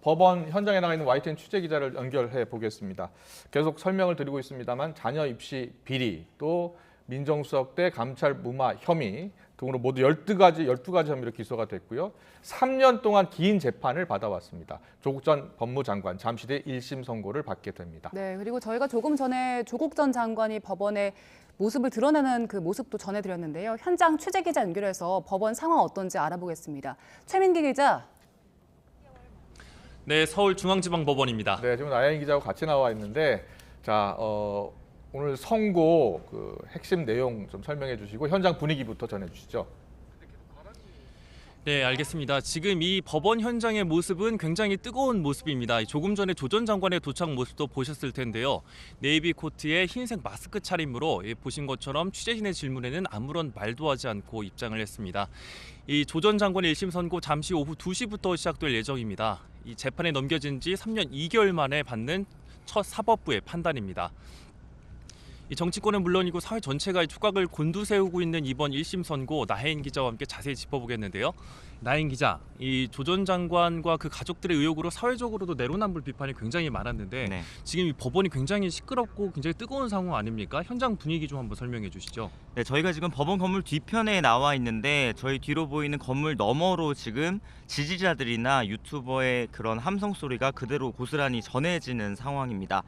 법원 현장에 나가 있는 YTN 취재 기자를 연결해 보겠습니다. 계속 설명을 드리고 있습니다만 자녀 입시 비리, 또 민정수석 때 감찰 무마 혐의 등으로 모두 12가지 혐의로 기소가 됐고요. 3년 동안 긴 재판을 받아왔습니다. 조국 전 법무장관 잠시 뒤에 1심 선고를 받게 됩니다. 네, 그리고 저희가 조금 전에 조국 전 장관이 법원에 모습을 드러내는 그 모습도 전해드렸는데요. 현장 취재 기자 연결해서 법원 상황 어떤지 알아보겠습니다. 최민기 기자. 네, 서울중앙지방법원입니다. 네, 지금 나영희 기자하고 같이 나와 있는데, 자, 오늘 선고 그 핵심 내용 좀 설명해 주시고 현장 분위기부터 전해 주시죠. 네, 알겠습니다. 지금 이 법원 현장의 모습은 굉장히 뜨거운 모습입니다. 조금 전에 조 전 장관의 도착 모습도 보셨을 텐데요. 네이비 코트에 흰색 마스크 차림으로 보신 것처럼 취재진의 질문에는 아무런 말도 하지 않고 입장을 했습니다. 이 조 전 장관의 1심 선고 잠시 오후 2시부터 시작될 예정입니다. 이 재판에 넘겨진 지 3년 2개월 만에 받는 첫 사법부의 판단입니다. 이 정치권은 물론이고 사회 전체가 촉각을 곤두세우고 있는 이번 1심 선고, 나혜인 기자와 함께 자세히 짚어보겠는데요. 나혜인 기자, 이 조 전 장관과 그 가족들의 의혹으로 사회적으로도 내로남불 비판이 굉장히 많았는데 네. 지금 이 법원이 굉장히 시끄럽고 굉장히 뜨거운 상황 아닙니까? 현장 분위기 좀 한번 설명해 주시죠. 네, 저희가 지금 법원 건물 뒤편에 나와 있는데 저희 뒤로 보이는 건물 너머로 지금 지지자들이나 유튜버의 그런 함성 소리가 그대로 고스란히 전해지는 상황입니다.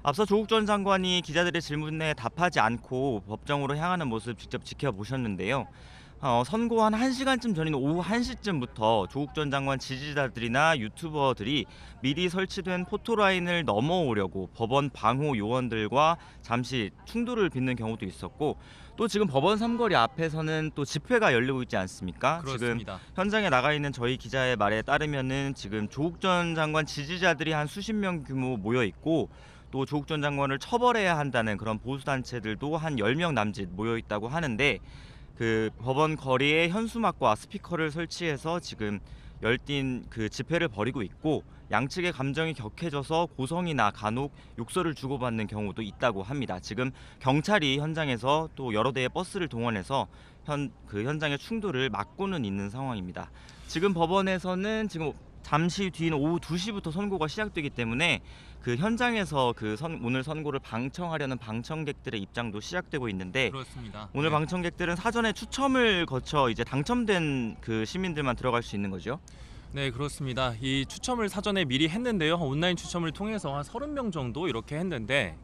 앞서 조국 전 장관이 기자들의 질문에 답하지 않고 법정으로 향하는 모습 직접 지켜보셨는데요. 선고 한 1시간쯤 전인 오후 1시쯤부터 조국 전 장관 지지자들이나 유튜버들이 미리 설치된 포토라인을 넘어오려고 법원 방호 요원들과 잠시 충돌을 빚는 경우도 있었고, 또 지금 법원 삼거리 앞에서는 또 집회가 열리고 있지 않습니까? 그렇습니다. 지금 현장에 나가 있는 저희 기자의 말에 따르면은 지금 조국 전 장관 지지자들이 한 수십 명 규모 모여 있고, 또 조국 전 장관을 처벌해야 한다는 그런 보수단체들도 한 10명 남짓 모여 있다고 하는데, 그 법원 거리에 현수막과 스피커를 설치해서 지금 열띤 그 집회를 벌이고 있고, 양측의 감정이 격해져서 고성이나 간혹 욕설을 주고받는 경우도 있다고 합니다. 지금 경찰이 현장에서 또 여러 대의 버스를 동원해서 현장의 충돌을 막고는 있는 상황입니다. 지금 법원에서는 지금 잠시 뒤인 오후 2시부터 선고가 시작되기 때문에 그 현장에서 오늘 선고를 방청하려는 방청객들의 입장도 시작되고 있는데, 그렇습니다. 오늘 네. 방청객들은 사전에 추첨을 거쳐 이제 당첨된 그 시민들만 들어갈 수 있는 거죠. 네, 그렇습니다. 이 추첨을 사전에 미리 했는데요. 온라인 추첨을 통해서 한 30명 정도 이렇게 했는데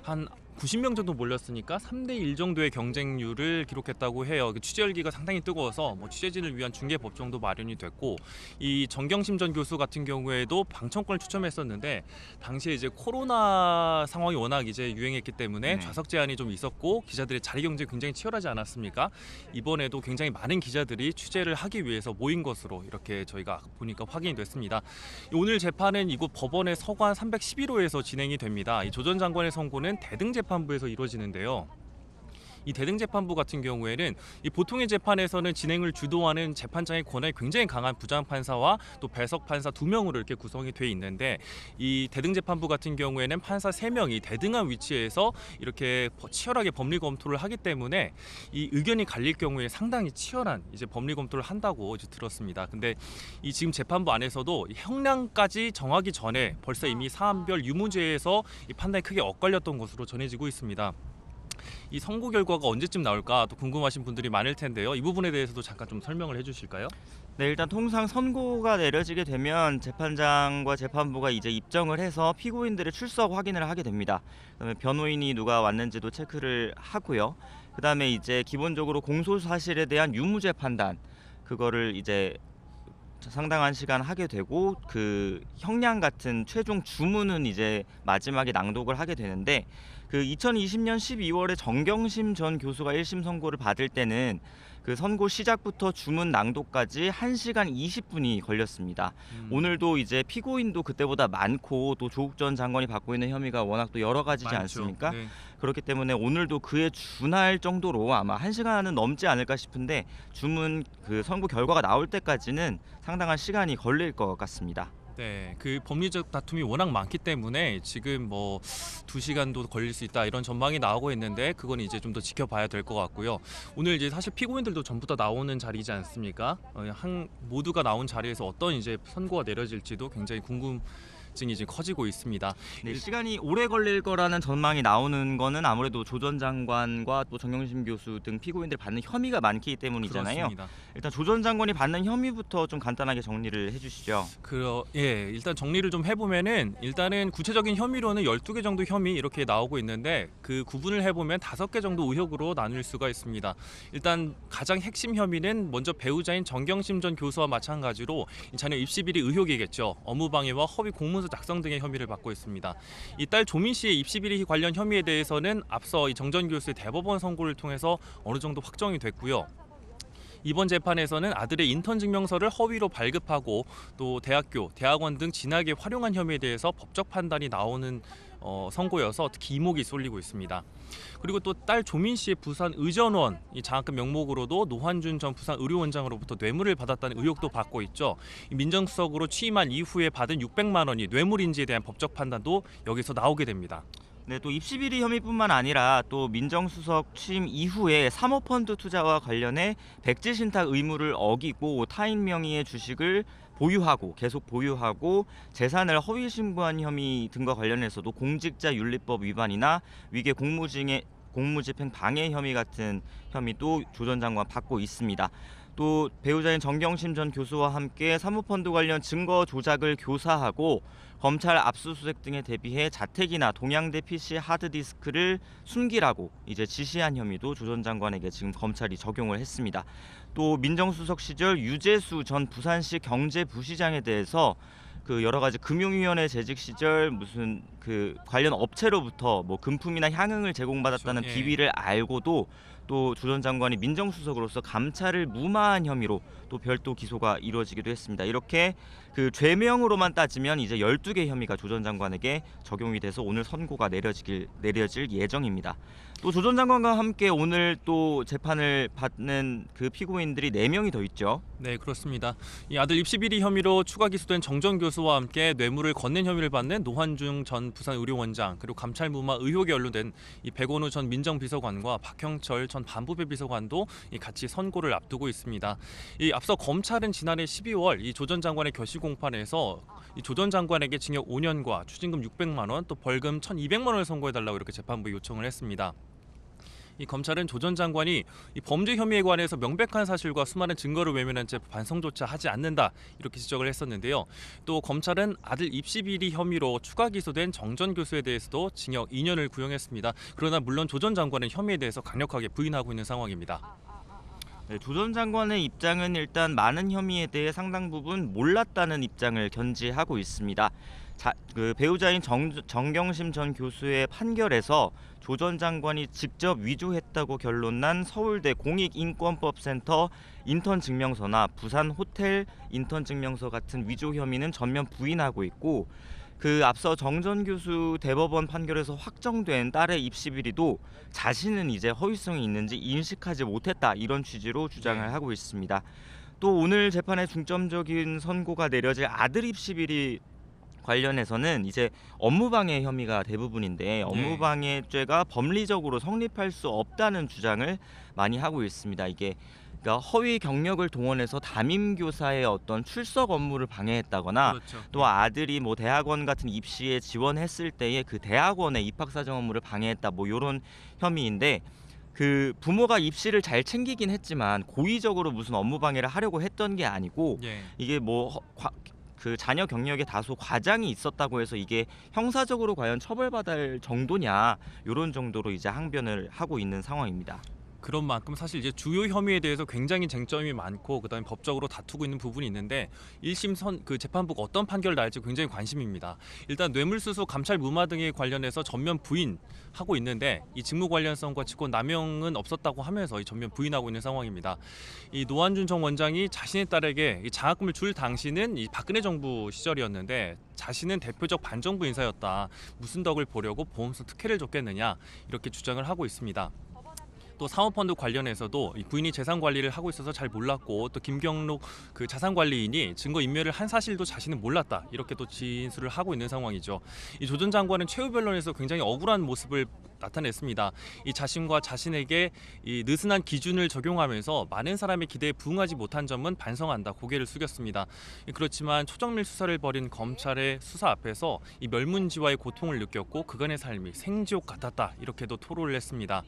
한 90명 정도 몰렸으니까 3대1 정도의 경쟁률을 기록했다고 해요. 취재 열기가 상당히 뜨거워서 취재진을 위한 중계 법정도 마련이 됐고, 이 정경심 전 교수 같은 경우에도 방청권을 추첨했었는데 당시에 이제 코로나 상황이 워낙 이제 유행했기 때문에 좌석 제한이 좀 있었고 기자들의 자리 경쟁이 굉장히 치열하지 않았습니까? 이번에도 굉장히 많은 기자들이 취재를 하기 위해서 모인 것으로 이렇게 저희가 보니까 확인이 됐습니다. 오늘 재판은 이곳 법원의 서관 311호에서 진행이 됩니다. 이 조 전 장관의 선고는 대등재판부에서 이루어지는데요. 이 대등재판부 같은 경우에는 이 보통의 재판에서는 진행을 주도하는 재판장의 권한이 굉장히 강한 부장판사와 또 배석 판사 2명으로 이렇게 구성이 돼 있는데, 이 대등재판부 같은 경우에는 판사 3명이 대등한 위치에서 이렇게 치열하게 법리 검토를 하기 때문에 이 의견이 갈릴 경우에 상당히 치열한 이제 법리 검토를 한다고 이제 들었습니다. 근데 이 지금 재판부 안에서도 형량까지 정하기 전에 벌써 이미 사안별 유무죄에서 이 판단이 크게 엇갈렸던 것으로 전해지고 있습니다. 이 선고 결과가 언제쯤 나올까 또 궁금하신 분들이 많을 텐데요. 이 부분에 대해서도 잠깐 좀 설명을 해주실까요? 네, 일단 통상 선고가 내려지게 되면 재판장과 재판부가 이제 입정을 해서 피고인들의 출석 확인을 하게 됩니다. 그다음에 변호인이 누가 왔는지도 체크를 하고요. 그다음에 이제 기본적으로 공소 사실에 대한 유무죄 판단, 그거를 이제 상당한 시간 하게 되고, 그 형량 같은 최종 주문은 이제 마지막에 낭독을 하게 되는데, 그 2020년 12월에 정경심 전 교수가 1심 선고를 받을 때는 그 선고 시작부터 주문 낭독까지 1시간 20분이 걸렸습니다. 오늘도 이제 피고인도 그때보다 많고, 또 조국 전 장관이 받고 있는 혐의가 워낙 또 여러 가지지 많죠. 않습니까? 네. 그렇기 때문에 오늘도 그에 준할 정도로 아마 1시간은 넘지 않을까 싶은데, 주문 그 선고 결과가 나올 때까지는 상당한 시간이 걸릴 것 같습니다. 네, 그 법리적 다툼이 워낙 많기 때문에 지금 뭐 2시간도 걸릴 수 있다 이런 전망이 나오고 있는데 그건 이제 좀 더 지켜봐야 될 것 같고요. 오늘 이제 사실 피고인들도 전부 다 나오는 자리이지 않습니까? 모두가 나온 자리에서 어떤 이제 선고가 내려질지도 굉장히 궁금증이 이제 커지고 있습니다. 네, 시간이 오래 걸릴 거라는 전망이 나오는 거는 아무래도 조 전 장관과 또 정경심 교수 등 피고인들이 받는 혐의가 많기 때문이잖아요. 그렇습니다. 일단 조 전 장관이 받는 혐의부터 좀 간단하게 정리를 해주시죠. 일단 정리를 좀 해보면은 일단은 구체적인 혐의로는 12개 정도 혐의 이렇게 나오고 있는데 그 구분을 해보면 5개 정도 의혹으로 나눌 수가 있습니다. 일단 가장 핵심 혐의는 먼저 배우자인 정경심 전 교수와 마찬가지로 자녀 입시 비리 의혹이겠죠. 업무방해와 허위 공문서 작성 등의 혐의를 받고 있습니다. 이 딸 조민 씨의 입시 비리 관련 혐의에 대해서는 앞서 이 정 전 교수의 대법원 선고를 통해서 어느 정도 확정이 됐고요. 이번 재판에서는 아들의 인턴 증명서를 허위로 발급하고 또 대학교, 대학원 등 진학에 활용한 혐의에 대해서 법적 판단이 나오는 선고여서 특히 이목이 쏠리고 있습니다. 그리고 또 딸 조민 씨의 부산 의전원 이 장학금 명목으로도 노환준 전 부산 의료원장으로부터 뇌물을 받았다는 의혹도 받고 있죠. 민정수석으로 취임한 이후에 받은 600만 원이 뇌물인지에 대한 법적 판단도 여기서 나오게 됩니다. 네, 또 입시비리 혐의뿐만 아니라 또 민정수석 취임 이후에 사모펀드 투자와 관련해 백지 신탁 의무를 어기고 타인 명의의 주식을 보유하고 계속 보유하고 재산을 허위 신고한 혐의 등과 관련해서도 공직자윤리법 위반이나 위계 공무집행 방해 혐의 같은 혐의도 조 전 장관 받고 있습니다. 또 배우자인 정경심 전 교수와 함께 사모펀드 관련 증거 조작을 교사하고 검찰 압수수색 등에 대비해 자택이나 동양대 PC 하드디스크를 숨기라고 이제 지시한 혐의도 조 전 장관에게 지금 검찰이 적용을 했습니다. 또 민정수석 시절 유재수 전 부산시 경제부시장에 대해서 그 여러 가지 금융위원회 재직 시절 무슨 그 관련 업체로부터 뭐 금품이나 향응을 제공받았다는 그렇죠. 예. 비위를 알고도 또 조 전 장관이 민정수석으로서 감찰을 무마한 혐의로 또 별도 기소가 이루어지기도 했습니다. 이렇게 그 죄명으로만 따지면 이제 12개 혐의가 조 전 장관에게 적용이 돼서 오늘 선고가 내려질 예정입니다. 또 조 전 장관과 함께 오늘 또 재판을 받는 그 피고인들이 4명이 더 있죠. 네, 그렇습니다. 이 아들 입시 비리 혐의로 추가 기소된 정 전 교수와 함께 뇌물을 건넨 혐의를 받는 노환중 전 부산 의료원장 그리고 감찰 무마 의혹에 연루된 이 백원우 전 민정비서관과 박형철 전 반부배 비서관도 같이 선고를 앞두고 있습니다. 이 앞서 검찰은 지난해 12월 이 조 전 장관의 결심 공판에서 이 조 전 장관에게 징역 5년과 추징금 600만 원 또 벌금 1,200만 원을 선고해달라고 이렇게 재판부에 요청을 했습니다. 이 검찰은 조 전 장관이 이 범죄 혐의에 관해서 명백한 사실과 수많은 증거를 외면한 채 반성조차 하지 않는다 이렇게 지적을 했었는데요. 또 검찰은 아들 입시 비리 혐의로 추가 기소된 정 전 교수에 대해서도 징역 2년을 구형했습니다. 그러나 물론 조 전 장관은 혐의에 대해서 강력하게 부인하고 있는 상황입니다. 네, 조 전 장관의 입장은 일단 많은 혐의에 대해 상당 부분 몰랐다는 입장을 견지하고 있습니다. 그 배우자인 정경심 전 교수의 판결에서 조 전 장관이 직접 위조했다고 결론난 서울대 공익인권법센터 인턴 증명서나 부산 호텔 인턴 증명서 같은 위조 혐의는 전면 부인하고 있고 그 앞서 정 전 교수 대법원 판결에서 확정된 딸의 입시 비리도 자신은 이제 허위성이 있는지 인식하지 못했다 이런 취지로 주장을 하고 있습니다. 또 오늘 재판에 중점적인 선고가 내려질 아들 입시 비리 관련해서는 이제 업무방해 혐의가 대부분인데 업무방해죄가 법리적으로 성립할 수 없다는 주장을 많이 하고 있습니다. 이게 그러니까 허위 경력을 동원해서 담임 교사의 어떤 출석 업무를 방해했다거나 그렇죠. 또 아들이 뭐 대학원 같은 입시에 지원했을 때에 그 대학원의 입학 사정 업무를 방해했다 뭐 이런 혐의인데 그 부모가 입시를 잘 챙기긴 했지만 고의적으로 무슨 업무 방해를 하려고 했던 게 아니고 이게 뭐 그 자녀 경력에 다소 과장이 있었다고 해서 이게 형사적으로 과연 처벌받을 정도냐 이런 정도로 이제 항변을 하고 있는 상황입니다. 그런 만큼 사실 이제 주요 혐의에 대해서 굉장히 쟁점이 많고 그다음에 법적으로 다투고 있는 부분이 있는데 1심 그 재판부가 어떤 판결을 날지 굉장히 관심입니다. 일단 뇌물수수 감찰 무마 등에 관련해서 전면 부인하고 있는데 이 직무 관련성과 직권 남용은 없었다고 하면서 이 전면 부인하고 있는 상황입니다. 이 노환준 전 원장이 자신의 딸에게 이 장학금을 줄 당시는 이 박근혜 정부 시절이었는데 자신은 대표적 반정부 인사였다. 무슨 덕을 보려고 보험성 특혜를 줬겠느냐 이렇게 주장을 하고 있습니다. 또 사모펀드 관련해서도 이 부인이 재산 관리를 하고 있어서 잘 몰랐고 또 김경록 그 자산관리인이 증거 인멸을 한 사실도 자신은 몰랐다 이렇게 또 진술을 하고 있는 상황이죠. 이 조 전 장관은 최후 변론에서 굉장히 억울한 모습을 나타냈습니다. 이 자신과 자신에게 이 느슨한 기준을 적용하면서 많은 사람의 기대에 부응하지 못한 점은 반성한다 고개를 숙였습니다. 그렇지만 초정밀 수사를 벌인 검찰의 수사 앞에서 이 멸문지와의 고통을 느꼈고 그간의 삶이 생지옥 같았다 이렇게도 토로를 했습니다.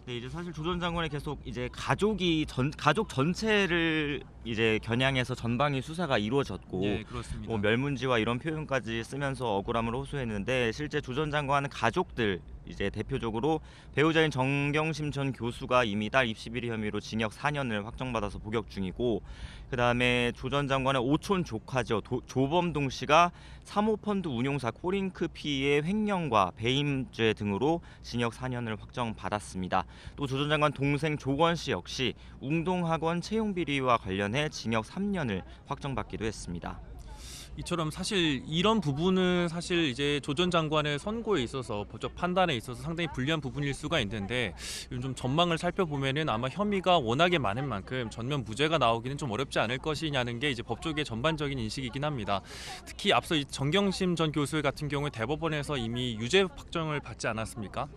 네, 이제 사실 조 전 장관이 계속 이제 가족 전체를 이제 겨냥해서 전방위 수사가 이루어졌고 예, 그렇습니다. 뭐 멸문지와 이런 표현까지 쓰면서 억울함을 호소했는데 실제 조 전 장관은 가족들 이제 대표적으로 배우자인 정경심 전 교수가 이미 딸 입시 비리 혐의로 징역 4년을 확정받아서 복역 중이고 그다음에 조 전 장관의 오촌 조카죠 조범동 씨가 사모펀드 운용사 코링크피의 횡령과 배임죄 등으로 징역 4년을 확정받았습니다. 또 조 전 장관 동생 조건 씨 역시 웅동학원 채용 비리와 관련해 징역 3년을 확정받기도 했습니다. 이처럼 사실 이런 부분은 사실 이제 조 전 장관의 선고에 있어서 법적 판단에 있어서 상당히 불리한 부분일 수가 있는데 좀 전망을 살펴보면은 아마 혐의가 워낙에 많은 만큼 전면 무죄가 나오기는 좀 어렵지 않을 것이냐는 게 이제 법조계의 전반적인 인식이긴 합니다. 특히 앞서 이 정경심 전 교수 같은 경우에 대법원에서 이미 유죄 확정을 받지 않았습니까?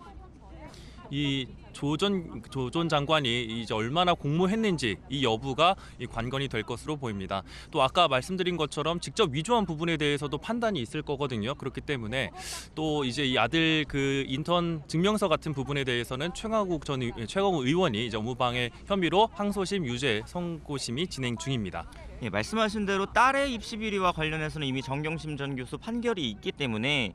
이 조 전 장관이 이제 얼마나 공모했는지 이 여부가 이 관건이 될 것으로 보입니다. 또 아까 말씀드린 것처럼 직접 위조한 부분에 대해서도 판단이 있을 거거든요. 그렇기 때문에 또 이제 이 아들 그 인턴 증명서 같은 부분에 대해서는 최강욱 의원이 이제 업무방해 혐의로 항소심 유죄 선고심이 진행 중입니다. 예, 말씀하신 대로 딸의 입시 비리와 관련해서는 이미 정경심 전 교수 판결이 있기 때문에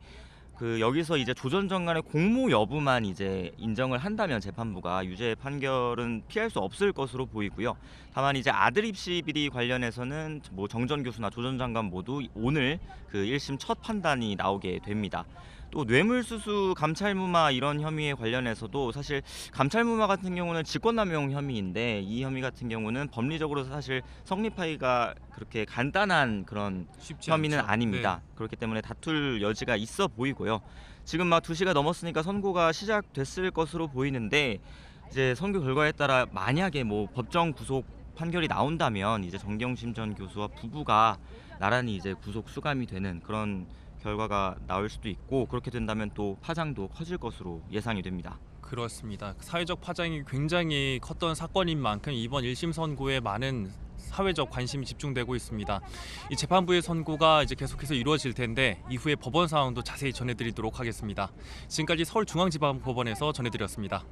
여기서 이제 조 전 장관의 공모 여부만 이제 인정을 한다면 재판부가 유죄 판결은 피할 수 없을 것으로 보이고요. 다만 이제 아들 입시 비리 관련해서는 뭐 정 전 교수나 조 전 장관 모두 오늘 그 1심 첫 판단이 나오게 됩니다. 또 뇌물수수, 감찰무마 이런 혐의에 관련해서도 사실 감찰무마 같은 경우는 직권남용 혐의인데 이 혐의 같은 경우는 법리적으로 사실 성립하기가 그렇게 간단한 그런 쉽지 혐의는 않죠. 아닙니다. 그렇기 때문에 다툴 여지가 있어 보이고요. 지금 막 2시가 넘었으니까 선고가 시작됐을 것으로 보이는데 이제 선고 결과에 따라 만약에 뭐 법정 구속 판결이 나온다면 이제 정경심 전 교수와 부부가 나란히 이제 구속 수감이 되는 그런 결과가 나올 수도 있고 그렇게 된다면 또 파장도 커질 것으로 예상이 됩니다. 그렇습니다. 사회적 파장이 굉장히 컸던 사건인 만큼 이번 1심 선고에 많은 사회적 관심이 집중되고 있습니다. 이 재판부의 선고가 이제 계속해서 이루어질 텐데 이후에 법원 상황도 자세히 전해드리도록 하겠습니다. 지금까지 서울중앙지방법원에서 전해드렸습니다.